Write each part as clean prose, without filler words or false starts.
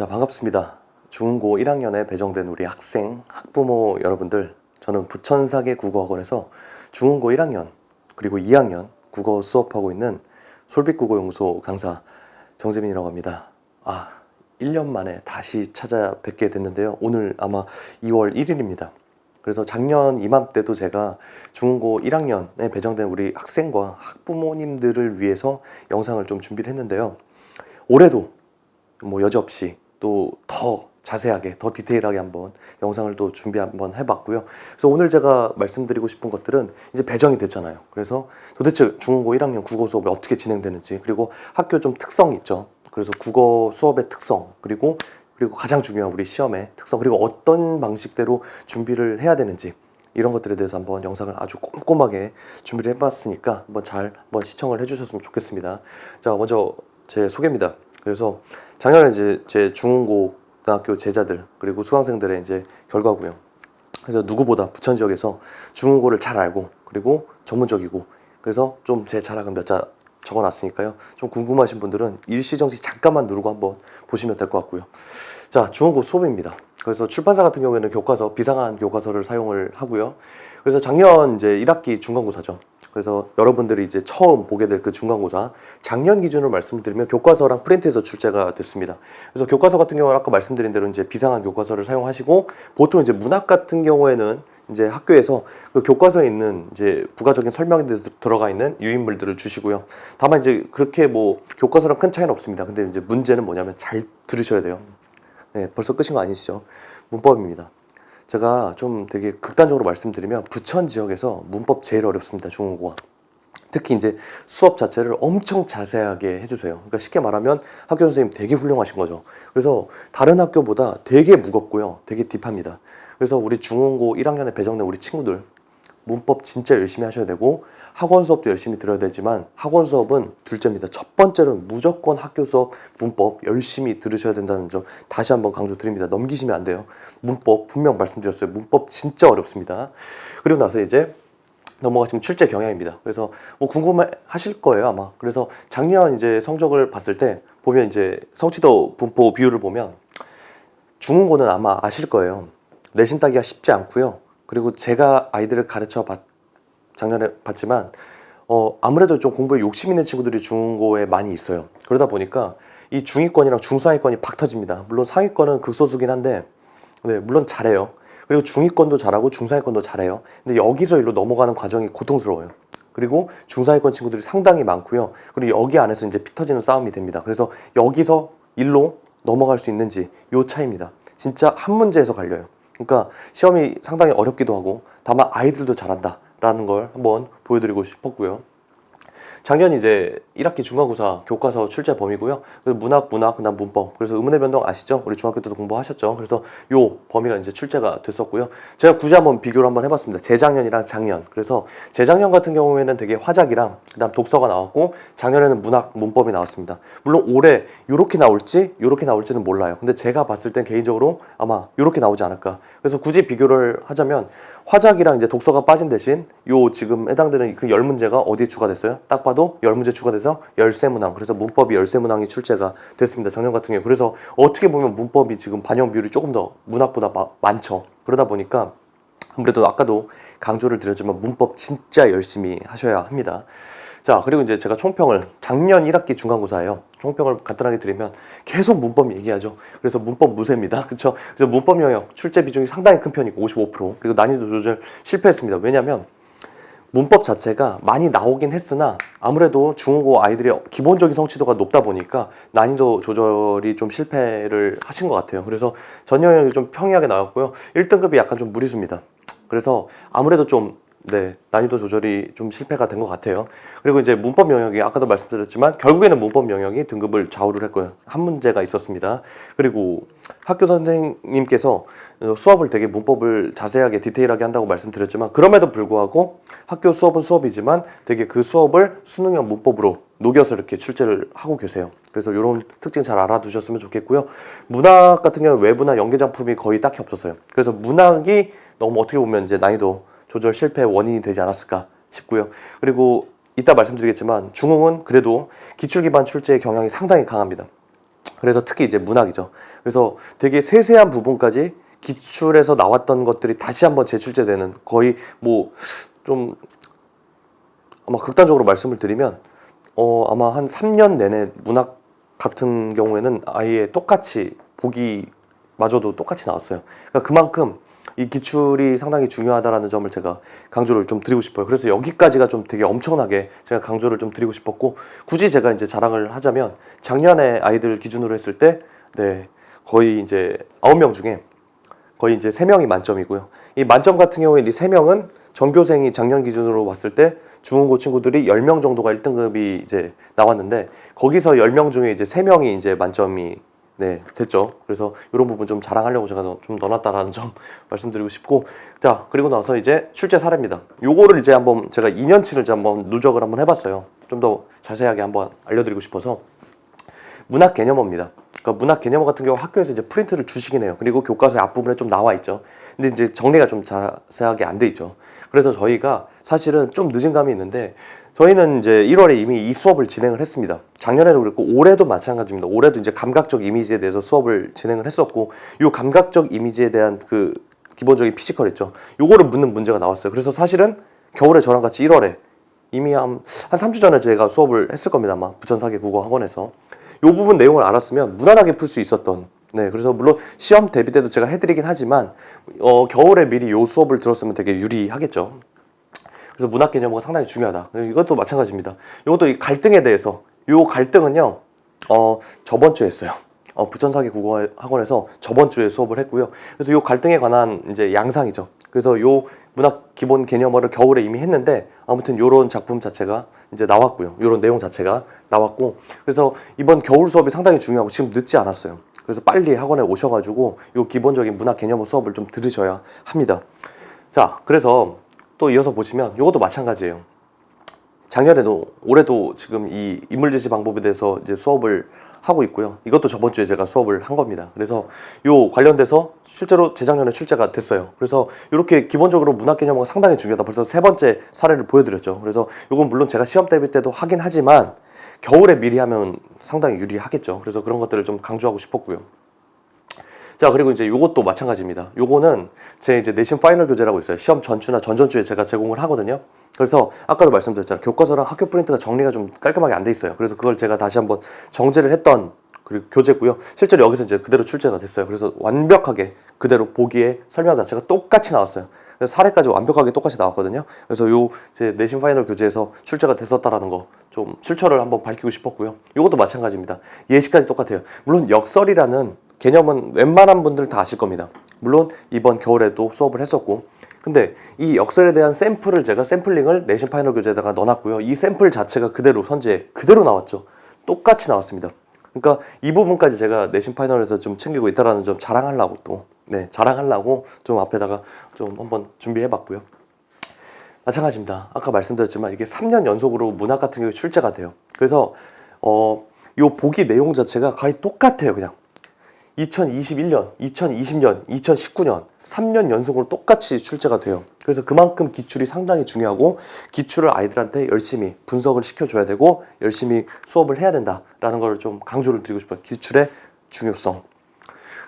자, 반갑습니다. 중고 1학년에 배정된 우리 학생, 학부모 여러분들, 저는 부천사계 국어학원에서 중고 1학년 그리고 2학년 국어 수업하고 있는 솔빛국어연구소 강사 정재민이라고 합니다. 1년 만에 다시 찾아뵙게 됐는데요. 오늘 아마 2월 1일입니다. 그래서 작년 이맘때도 제가 중고 1학년에 배정된 우리 학생과 학부모님들을 위해서 영상을 좀 준비를 했는데요. 올해도 여지없이 또 더 자세하게, 더 디테일하게 한번 영상을 또 준비 한번 해봤고요. 그래서 오늘 제가 말씀드리고 싶은 것들은 이제 배정이 됐잖아요. 그래서 도대체 중고 1학년 국어 수업이 어떻게 진행되는지, 그리고 학교 좀 특성이 있죠. 그래서 국어 수업의 특성, 그리고 가장 중요한 우리 시험의 특성, 그리고 어떤 방식대로 준비를 해야 되는지, 이런 것들에 대해서 한번 영상을 아주 꼼꼼하게 준비를 해봤으니까 한번 시청을 해주셨으면 좋겠습니다. 자, 먼저 제 소개입니다. 그래서 작년에 이제 제 중고등학교 제자들 그리고 수강생들의 이제 결과고요. 그래서 누구보다 부천 지역에서 중고를 잘 알고 그리고 전문적이고, 그래서 좀 제 자랑을 몇 자 적어놨으니까요. 좀 궁금하신 분들은 일시정지 잠깐만 누르고 한번 보시면 될 것 같고요. 자, 중고 수업입니다. 그래서 출판사 같은 경우에는 교과서, 비상한 교과서를 사용을 하고요. 그래서 작년 이제 1학기 중간고사죠. 그래서 여러분들이 이제 처음 보게 될 그 중간고사, 작년 기준으로 말씀드리면 교과서랑 프린트해서 출제가 됐습니다. 그래서 교과서 같은 경우는 아까 말씀드린 대로 이제 비상한 교과서를 사용하시고, 보통 이제 문학 같은 경우에는 이제 학교에서 그 교과서에 있는 이제 부가적인 설명에 대해서 들어가 있는 유인물들을 주시고요. 다만 이제 그렇게 교과서랑 큰 차이는 없습니다. 근데 이제 문제는 뭐냐면 잘 들으셔야 돼요. 네, 벌써 끝인 거 아니시죠? 문법입니다. 제가 좀 되게 극단적으로 말씀드리면 부천 지역에서 문법 제일 어렵습니다. 중국어가. 특히 이제 수업 자체를 엄청 자세하게 해주세요. 그러니까 쉽게 말하면 학교 선생님 되게 훌륭하신 거죠. 그래서 다른 학교보다 되게 무겁고요. 되게 딥합니다. 그래서 우리 중고 1학년에 배정된 우리 친구들, 문법 진짜 열심히 하셔야 되고, 학원 수업도 열심히 들어야 되지만 학원 수업은 둘째입니다. 첫 번째로는 무조건 학교 수업 문법 열심히 들으셔야 된다는 점 다시 한번 강조드립니다. 넘기시면 안 돼요. 문법 분명 말씀드렸어요. 문법 진짜 어렵습니다. 그리고 나서 이제 넘어가시면 출제 경향입니다. 그래서 궁금하실 거예요, 아마. 그래서 작년 이제 성적을 봤을 때 보면 이제 성취도 분포 비율을 보면 중국어는 아마 아실 거예요. 내신 따기가 쉽지 않고요. 그리고 제가 아이들을 작년에 봤지만 아무래도 좀 공부에 욕심 있는 친구들이 중고에 많이 있어요. 그러다 보니까 이 중위권이랑 중상위권이 박 터집니다. 물론 상위권은 극소수긴 한데, 네, 물론 잘해요. 그리고 중위권도 잘하고 중상위권도 잘해요. 근데 여기서 일로 넘어가는 과정이 고통스러워요. 그리고 중상위권 친구들이 상당히 많고요. 그리고 여기 안에서 이제 피 터지는 싸움이 됩니다. 그래서 여기서 일로 넘어갈 수 있는지, 요 차이입니다. 진짜 한 문제에서 갈려요. 그러니까 시험이 상당히 어렵기도 하고, 다만 아이들도 잘한다 라는 걸 한번 보여드리고 싶었고요. 작년 이제 1학기 중간고사 교과서 출제 범위고요. 그래서 문학, 그다음 문법. 그래서 의문의 변동 아시죠? 우리 중학교 때도 공부하셨죠? 그래서 요 범위가 이제 출제가 됐었고요. 제가 굳이 한번 비교를 한번 해봤습니다. 재작년이랑 작년. 그래서 재작년 같은 경우에는 되게 화작이랑 그다음 독서가 나왔고, 작년에는 문학, 문법이 나왔습니다. 물론 올해 요렇게 나올지는 몰라요. 근데 제가 봤을 땐 개인적으로 아마 요렇게 나오지 않을까. 그래서 굳이 비교를 하자면 화작이랑 이제 독서가 빠진 대신 요 지금 해당되는 그 10문제가 어디에 추가됐어요? 딱 봐도 10문제 추가돼서 열세문항. 그래서 문법이 열세문항이 출제가 됐습니다. 작년 같은 경우에. 그래서 어떻게 보면 문법이 지금 반영 비율이 조금 더 문학보다 많죠. 그러다 보니까 아무래도 아까도 강조를 드렸지만 문법 진짜 열심히 하셔야 합니다. 자, 그리고 이제 제가 총평을, 작년 1학기 중간고사예요. 총평을 간단하게 드리면 계속 문법 얘기하죠. 그래서 문법 무쇠입니다. 그렇죠? 그래서 문법 영역 출제 비중이 상당히 큰 편이고 55%. 그리고 난이도 조절 실패했습니다. 왜냐면 문법 자체가 많이 나오긴 했으나 아무래도 중국어 아이들의 기본적인 성취도가 높다 보니까 난이도 조절이 좀 실패를 하신 것 같아요. 그래서 전 영역이 좀 평이하게 나왔고요. 1등급이 약간 좀 무리수입니다. 그래서 아무래도 좀 난이도 조절이 좀 실패가 된 것 같아요. 그리고 이제 문법 영역이 아까도 말씀드렸지만 결국에는 문법 영역이 등급을 좌우를 했고요. 한 문제가 있었습니다. 그리고 학교 선생님께서 수업을 되게 문법을 자세하게 디테일하게 한다고 말씀드렸지만, 그럼에도 불구하고 학교 수업은 수업이지만 되게 그 수업을 수능형 문법으로 녹여서 이렇게 출제를 하고 계세요. 그래서 이런 특징 잘 알아두셨으면 좋겠고요. 문학 같은 경우는 외부나 연계작품이 거의 딱히 없었어요. 그래서 문학이 너무 어떻게 보면 이제 난이도 조절 실패의 원인이 되지 않았을까 싶고요. 그리고 이따 말씀드리겠지만 중흥은 그래도 기출기반 출제의 경향이 상당히 강합니다. 그래서 특히 이제 문학이죠. 그래서 되게 세세한 부분까지 기출에서 나왔던 것들이 다시 한번 재출제되는, 거의 뭐 좀 아마 극단적으로 말씀을 드리면 아마 한 3년 내내 문학 같은 경우에는 아예 똑같이 보기마저도 똑같이 나왔어요. 그러니까 그만큼 이 기출이 상당히 중요하다라는 점을 제가 강조를 좀 드리고 싶어요. 그래서 여기까지가 좀 되게 엄청나게 제가 강조를 좀 드리고 싶었고, 굳이 제가 이제 자랑을 하자면 작년에 아이들 기준으로 했을 때 거의 이제 9명 중에 거의 이제 3명이 만점이고요. 이 만점 같은 경우에 이 3명은 전교생이 작년 기준으로 봤을 때 중흥고 친구들이 10명 정도가 1등급이 이제 나왔는데, 거기서 10명 중에 이제 3명이 이제 만점이 됐죠. 그래서 이런 부분 좀 자랑하려고 제가 좀 넣어놨다라는 점 말씀드리고 싶고, 자, 그리고 나서 이제 출제 사례입니다. 요거를 이제 한번 제가 2년치를 한번 누적을 한번 해봤어요. 좀 더 자세하게 한번 알려드리고 싶어서. 문학 개념어입니다. 그러니까 문학 개념어 같은 경우 학교에서 이제 프린트를 주시긴 해요. 그리고 교과서의 앞부분에 좀 나와 있죠. 근데 이제 정리가 좀 자세하게 안 돼 있죠. 그래서 저희가 사실은 좀 늦은 감이 있는데, 저희는 이제 1월에 이미 이 수업을 진행을 했습니다. 작년에도 그랬고 올해도 마찬가지입니다. 올해도 이제 감각적 이미지에 대해서 수업을 진행을 했었고, 이 감각적 이미지에 대한 그 기본적인 피지컬 있죠. 요거를 묻는 문제가 나왔어요. 그래서 사실은 겨울에 저랑 같이 1월에 이미 한 3주 전에 제가 수업을 했을 겁니다. 아마 부천사계 국어학원에서. 요 부분 내용을 알았으면 무난하게 풀 수 있었던, 그래서 물론 시험 대비 때도 제가 해드리긴 하지만 겨울에 미리 요 수업을 들었으면 되게 유리하겠죠. 그래서 문학 개념어가 상당히 중요하다. 이것도 마찬가지입니다. 이것도 이 갈등에 대해서, 요 갈등은요 저번 주에 했어요. 부천사계 국어학원에서 저번 주에 수업을 했고요. 그래서 요 갈등에 관한 이제 양상이죠. 그래서 요 문학 기본 개념어를 겨울에 이미 했는데, 아무튼 요런 작품 자체가 이제 나왔고요. 요런 내용 자체가 나왔고, 그래서 이번 겨울 수업이 상당히 중요하고 지금 늦지 않았어요. 그래서 빨리 학원에 오셔가지고 요 기본적인 문학 개념어 수업을 좀 들으셔야 합니다. 자, 그래서 또 이어서 보시면 요것도 마찬가지예요. 작년에도 올해도 지금 이 인물 제시 방법에 대해서 이제 수업을 하고 있고요. 이것도 저번 주에 제가 수업을 한 겁니다. 그래서 요 관련돼서 실제로 재작년에 출제가 됐어요. 그래서 이렇게 기본적으로 문학 개념어가 상당히 중요하다. 벌써 3번째 사례를 보여드렸죠. 그래서 요건 물론 제가 시험 대비 때도 하긴 하지만 겨울에 미리 하면 상당히 유리하겠죠. 그래서 그런 것들을 좀 강조하고 싶었고요. 자, 그리고 이제 요것도 마찬가지입니다. 요거는 제 이제 내신 파이널 교재라고 있어요. 시험 전주나 전전주에 제가 제공을 하거든요. 그래서 아까도 말씀드렸잖아요. 교과서랑 학교 프린트가 정리가 좀 깔끔하게 안 돼 있어요. 그래서 그걸 제가 다시 한번 정제를 했던 그리고 교재고요. 실제로 여기서 이제 그대로 출제가 됐어요. 그래서 완벽하게 그대로 보기에 설명 자체가 똑같이 나왔어요. 그래서 사례까지 완벽하게 똑같이 나왔거든요. 그래서 요 제 내신 파이널 교재에서 출제가 됐었다라는 거 좀 출처를 한번 밝히고 싶었고요. 요것도 마찬가지입니다. 예시까지 똑같아요. 물론 역설이라는 개념은 웬만한 분들 다 아실 겁니다. 물론 이번 겨울에도 수업을 했었고, 근데 이 역설에 대한 샘플을 제가 샘플링을 내신 파이널 교재에다가 넣어놨고요. 이 샘플 자체가 그대로 선지에 그대로 나왔죠. 똑같이 나왔습니다. 그러니까 이 부분까지 제가 내신 파이널에서 좀 챙기고 있다라는 점 자랑하려고 자랑하려고 좀 앞에다가 좀 한번 준비해봤고요. 마찬가지입니다. 아까 말씀드렸지만 이게 3년 연속으로 문학 같은 경우에 출제가 돼요. 그래서 요 보기 내용 자체가 거의 똑같아요. 그냥 2021년, 2020년, 2019년 3년 연속으로 똑같이 출제가 돼요. 그래서 그만큼 기출이 상당히 중요하고, 기출을 아이들한테 열심히 분석을 시켜줘야 되고 열심히 수업을 해야 된다라는 걸 좀 강조를 드리고 싶어요. 기출의 중요성.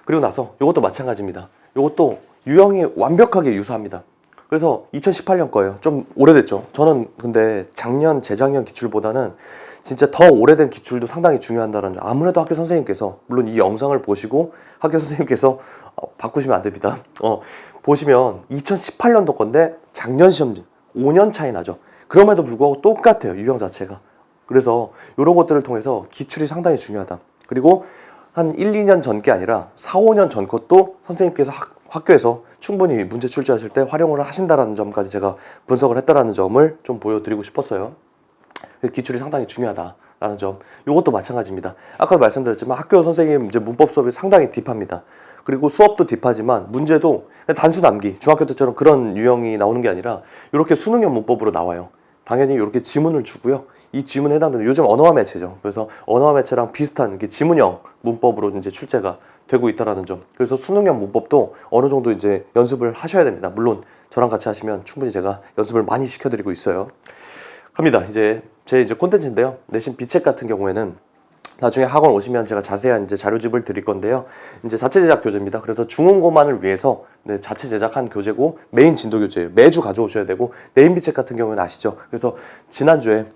그리고 나서 이것도 마찬가지입니다. 이것도 유형이 완벽하게 유사합니다. 그래서 2018년 거예요. 좀 오래됐죠. 저는 근데 작년, 재작년 기출보다는 진짜 더 오래된 기출도 상당히 중요한다는 점. 아무래도 학교 선생님께서, 물론 이 영상을 보시고 학교 선생님께서 바꾸시면 안 됩니다. 보시면 2018년도 건데 작년 시험 5년 차이 나죠. 그럼에도 불구하고 똑같아요. 유형 자체가. 그래서 이런 것들을 통해서 기출이 상당히 중요하다. 그리고 한 1, 2년 전 게 아니라 4, 5년 전 것도 선생님께서 학교에서 충분히 문제 출제하실 때 활용을 하신다는 점까지 제가 분석을 했다는 점을 좀 보여드리고 싶었어요. 기출이 상당히 중요하다라는 점. 이것도 마찬가지입니다. 아까도 말씀드렸지만 학교 선생님 이제 문법 수업이 상당히 딥합니다. 그리고 수업도 딥하지만 문제도 단순 암기, 중학교 때처럼 그런 유형이 나오는 게 아니라 이렇게 수능형 문법으로 나와요. 당연히 이렇게 지문을 주고요. 이 지문에 해당되는 요즘 언어화 매체죠. 그래서 언어화 매체랑 비슷한 이렇게 지문형 문법으로 이제 출제가 되고 있다라는 점. 그래서 수능형 문법도 어느 정도 이제 연습을 하셔야 됩니다. 물론 저랑 같이 하시면 충분히 제가 연습을 많이 시켜드리고 있어요. 갑니다. 이제 제 콘텐츠인데요. 내신 비책 같은 경우에는 나중에 학원 오시면 제가 자세한 이제 자료집을 드릴 건데요. 이제 자체 제작 교재입니다. 그래서 중흥고만을 위해서 네, 자체 제작한 교재고 메인 진도 교재예요. 매주 가져오셔야 되고 네임비책 같은 경우는 아시죠? 그래서 지난주에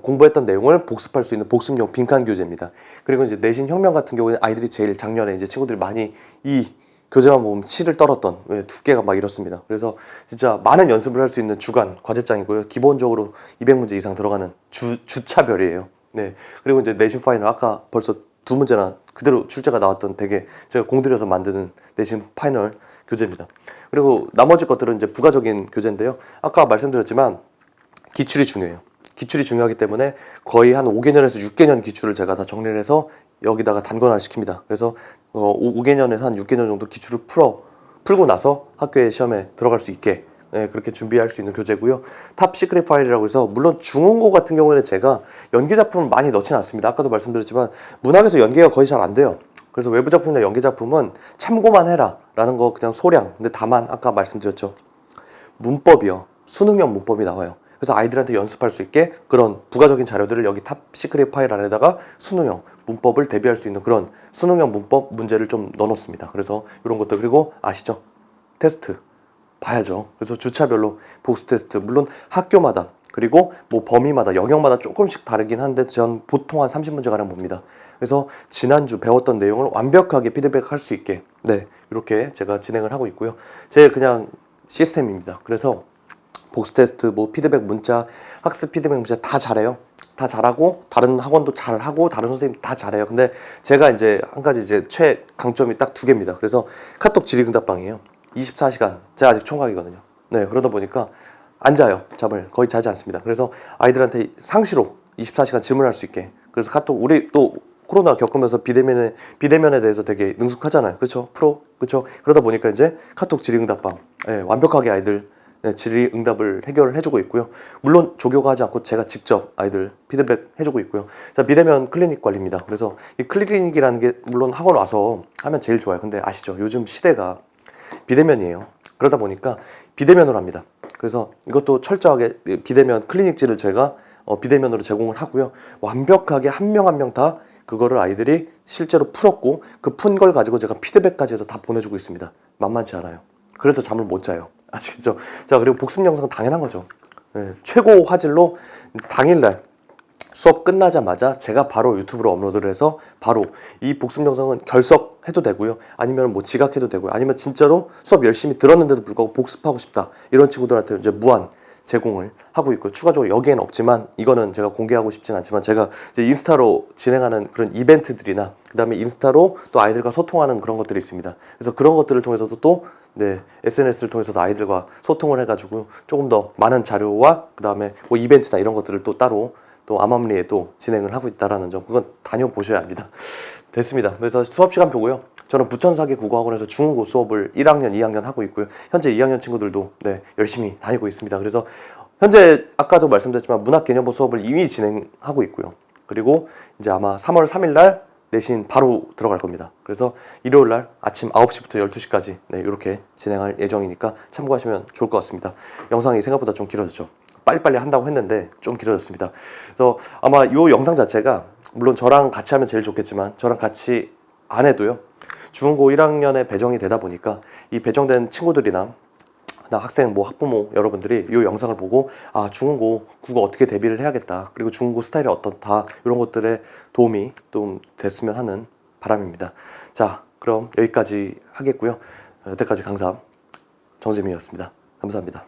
공부했던 내용을 복습할 수 있는 복습용 빈칸 교재입니다. 그리고 이제 내신 혁명 같은 경우는 아이들이 제일 작년에 이제 친구들이 많이 이 교재만 보면 치를 떨었던 두께가 막 이렇습니다. 그래서 진짜 많은 연습을 할 수 있는 주간 과제장이고요. 기본적으로 200문제 이상 들어가는 주차별이에요. 네. 그리고 이제 내신 파이널 아까 벌써 2문제나 그대로 출제가 나왔던 되게 제가 공들여서 만드는 내신 파이널 교재입니다. 그리고 나머지 것들은 이제 부가적인 교재인데요. 아까 말씀드렸지만 기출이 중요해요. 기출이 중요하기 때문에 거의 한 5개년에서 6개년 기출을 제가 다 정리를 해서 여기다가 단권화 시킵니다. 그래서 5개년에서 한 6개년 정도 기출을 풀고 나서 학교에 시험에 들어갈 수 있게 그렇게 준비할 수 있는 교재고요. 탑 시크릿 파일이라고 해서 물론 중흥고 같은 경우에는 제가 연기 작품을 많이 넣지는 않습니다. 아까도 말씀드렸지만 문학에서 연기가 거의 잘 안 돼요. 그래서 외부 작품이나 연기 작품은 참고만 해라 라는 거 그냥 소량. 근데 다만 아까 말씀드렸죠. 문법이요. 수능형 문법이 나와요. 그래서 아이들한테 연습할 수 있게 그런 부가적인 자료들을 여기 탑 시크릿 파일 안에다가 수능형 문법을 대비할 수 있는 그런 수능형 문법 문제를 좀 넣어놓습니다. 그래서 이런 것들 그리고 아시죠? 테스트 봐야죠. 그래서 주차별로 복수 테스트 물론 학교마다 그리고 뭐 범위마다 영역마다 조금씩 다르긴 한데 전 보통 한 30문제가량 봅니다. 그래서 지난주 배웠던 내용을 완벽하게 피드백할 수 있게 네 이렇게 제가 진행을 하고 있고요. 제 그냥 시스템입니다. 그래서 복수 테스트, 뭐 피드백 문자, 학습 피드백 문자 다 잘해요. 다 잘하고 다른 학원도 잘하고 다른 선생님 다 잘해요. 근데 제가 이제 한 가지 이제 최강점이 딱 2개입니다. 그래서 카톡 질의응답방이에요. 24시간 제가 아직 총각이거든요. 네 그러다 보니까 안 자요. 잠을 거의 자지 않습니다. 그래서 아이들한테 상시로 24시간 질문할 수 있게 그래서 카톡 우리 또 코로나 겪으면서 비대면에 대해서 되게 능숙하잖아요. 그렇죠? 그렇죠? 그러다 보니까 이제 카톡 질의응답방 완벽하게 아이들 질의응답을 해결을 해주고 있고요. 물론 조교가 하지 않고 제가 직접 아이들 피드백 해주고 있고요. 자, 비대면 클리닉 관리입니다. 그래서 이 클리닉이라는 게 물론 학원 와서 하면 제일 좋아요. 근데 아시죠? 요즘 시대가 비대면이에요. 그러다 보니까 비대면으로 합니다. 그래서 이것도 철저하게 비대면 클리닉지를 제가 비대면으로 제공을 하고요. 완벽하게 한 명 한 명 다 그거를 아이들이 실제로 풀었고 그 푼 걸 가지고 제가 피드백까지 해서 다 보내주고 있습니다. 만만치 않아요. 그래서 잠을 못 자요. 아시겠죠? 자, 그리고 복습 영상은 당연한 거죠. 최고 화질로 당일날 수업 끝나자마자 제가 바로 유튜브로 업로드를 해서 바로 이 복습 영상은 결석해도 되고요. 아니면 뭐 지각해도 되고요. 아니면 진짜로 수업 열심히 들었는데도 불구하고 복습하고 싶다. 이런 친구들한테 이제 무한 제공을 하고 있고 추가적으로 여기에는 없지만 이거는 제가 공개하고 싶진 않지만 제가 이제 인스타로 진행하는 그런 이벤트들이나 그다음에 인스타로 또 아이들과 소통하는 그런 것들이 있습니다. 그래서 그런 것들을 통해서도 또 SNS를 통해서도 아이들과 소통을 해가지고 조금 더 많은 자료와 그다음에 뭐 이벤트나 이런 것들을 또 따로 또 암암리에 또 진행을 하고 있다라는 점 그건 다녀보셔야 합니다. 됐습니다. 그래서 수업 시간표고요. 저는 부천사기 국어학원에서 중국어 수업을 1학년, 2학년 하고 있고요. 현재 2학년 친구들도 열심히 다니고 있습니다. 그래서 현재 아까도 말씀드렸지만 문학개념부 수업을 이미 진행하고 있고요. 그리고 이제 아마 3월 3일 날 내신 바로 들어갈 겁니다. 그래서 일요일 날 아침 9시부터 12시까지 이렇게 진행할 예정이니까 참고하시면 좋을 것 같습니다. 영상이 생각보다 좀 길어졌죠. 빨리빨리 한다고 했는데 좀 길어졌습니다. 그래서 아마 이 영상 자체가 물론 저랑 같이 하면 제일 좋겠지만 저랑 같이 안 해도요. 중고 1학년에 배정이 되다 보니까 이 배정된 친구들이나 학생, 뭐 학부모 여러분들이 이 영상을 보고 아 중고 국어 어떻게 대비를 해야겠다. 그리고 중고 스타일이 어떻다. 이런 것들에 도움이 좀 됐으면 하는 바람입니다. 자, 그럼 여기까지 하겠고요. 여태까지 강사 정재민이었습니다. 감사합니다.